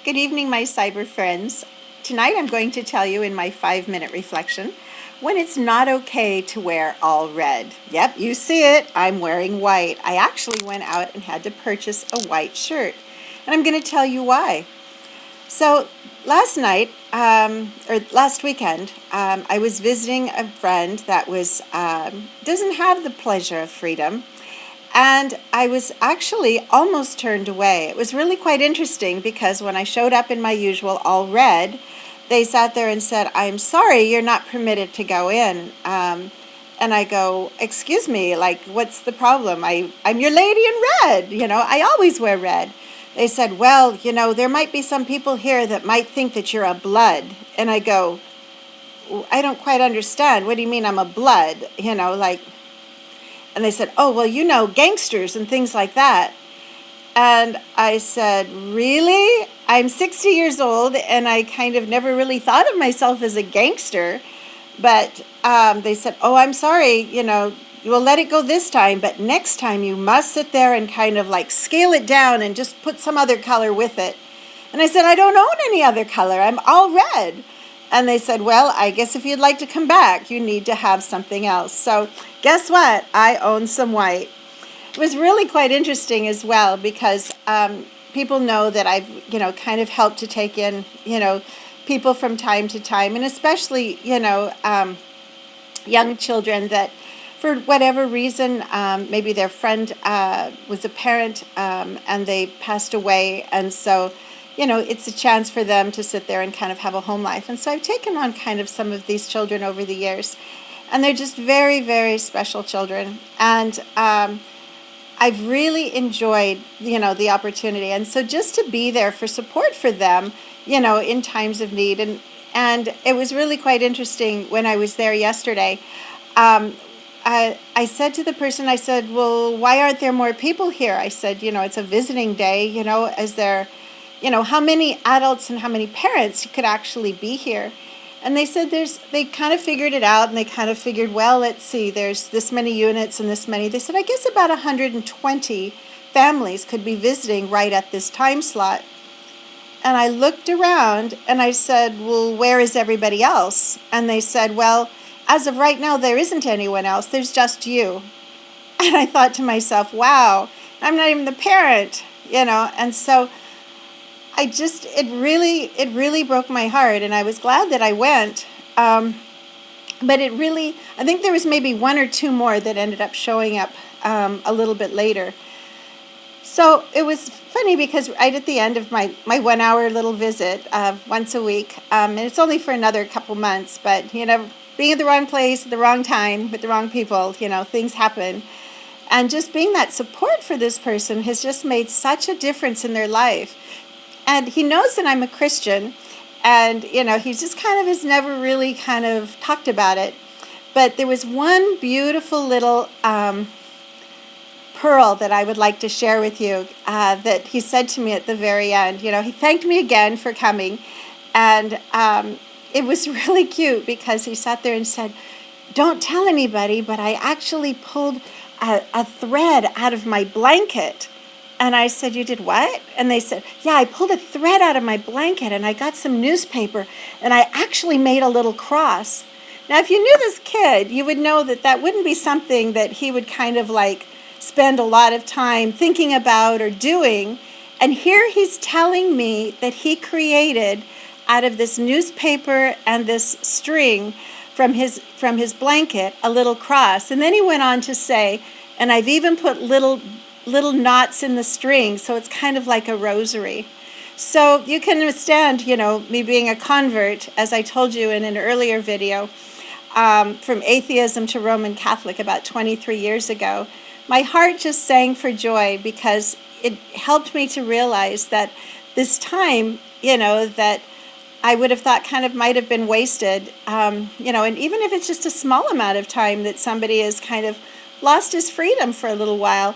Good evening, my cyber friends. Tonight I'm going to tell you in my 5-minute reflection when it's not okay to wear all red. Yep, you see it. I'm wearing white. I actually went out and had to purchase a white shirt, and I'm going to tell you why. So last weekend, I was visiting a friend that doesn't have the pleasure of freedom. And I was actually almost turned away. It was really quite interesting because when I showed up in my usual all red, they sat there and said, "I'm sorry, you're not permitted to go in." And I go, "Excuse me, like, what's the problem? I'm your lady in red. I always wear red." They said, "Well, there might be some people here that might think that you're a blood." And I go, "I don't quite understand. What do you mean I'm a blood?" And they said, "Oh, well, gangsters and things like that." And I said, "Really? I'm 60 years old, and I kind of never really thought of myself as a gangster." But they said, "Oh, I'm sorry, we'll let it go this time, but next time you must sit there and kind of like scale it down and just put some other color with it." And I said, "I don't own any other color. I'm all red." And they said, "Well, I guess if you'd like to come back, you need to have something else." So guess what? I own some white. It was really quite interesting as well because people know that I've, kind of helped to take in, people from time to time, and especially, young children that for whatever reason, maybe their friend was a parent and they passed away. And so it's a chance for them to sit there and kind of have a home life. And so I've taken on kind of some of these children over the years. And they're just very, very special children. And I've really enjoyed, the opportunity. And so just to be there for support for them, in times of need. And it was really quite interesting when I was there yesterday. I said to the person, I said, "Well, why aren't there more people here?" I said, "It's a visiting day, is there... how many adults and how many parents could actually be here?" And they said they kind of figured it out, and they kind of figured, well, let's see, there's this many units and this many. They said, "I guess about 120 families could be visiting right at this time slot." And I looked around and I said, "Well, where is everybody else?" And they said, "Well, as of right now, there isn't anyone else. There's just you." And I thought to myself, wow, I'm not even the parent, and so it really broke my heart, and I was glad that I went. But I think there was maybe one or two more that ended up showing up a little bit later. So it was funny because right at the end of my 1 hour little visit once a week, and it's only for another couple months, but, being at the wrong place at the wrong time with the wrong people, things happen. And just being that support for this person has just made such a difference in their life. And he knows that I'm a Christian, and, he just kind of has never really kind of talked about it. But there was one beautiful little pearl that I would like to share with you that he said to me at the very end. He thanked me again for coming, and it was really cute because he sat there and said, "Don't tell anybody, but I actually pulled a thread out of my blanket." And I said, "You did what?" And they said, "Yeah, I pulled a thread out of my blanket and I got some newspaper and I actually made a little cross." Now, if you knew this kid, you would know that that wouldn't be something that he would kind of like spend a lot of time thinking about or doing. And here he's telling me that he created out of this newspaper and this string from his blanket a little cross. And then he went on to say, "And I've even put little knots in the string, so it's kind of like a rosary." So you can understand, me being a convert, as I told you in an earlier video, from atheism to Roman Catholic about 23 years ago. My heart just sang for joy because it helped me to realize that this time, that I would have thought kind of might have been wasted, and even if it's just a small amount of time that somebody has kind of lost his freedom for a little while,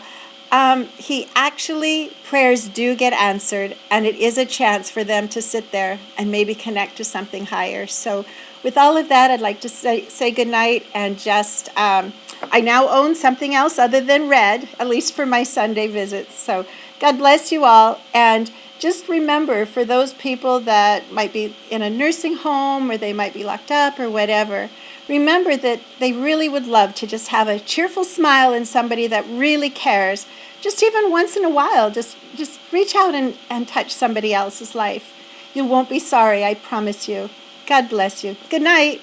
prayers do get answered, and it is a chance for them to sit there and maybe connect to something higher. So with all of that, I'd like to say good night, and just, I now own something else other than red, at least for my Sunday visits. So God bless you all, and just remember, for those people that might be in a nursing home or they might be locked up or whatever, remember that they really would love to just have a cheerful smile in somebody that really cares. Just even once in a while, just reach out and touch somebody else's life. You won't be sorry, I promise you. God bless you. Good night.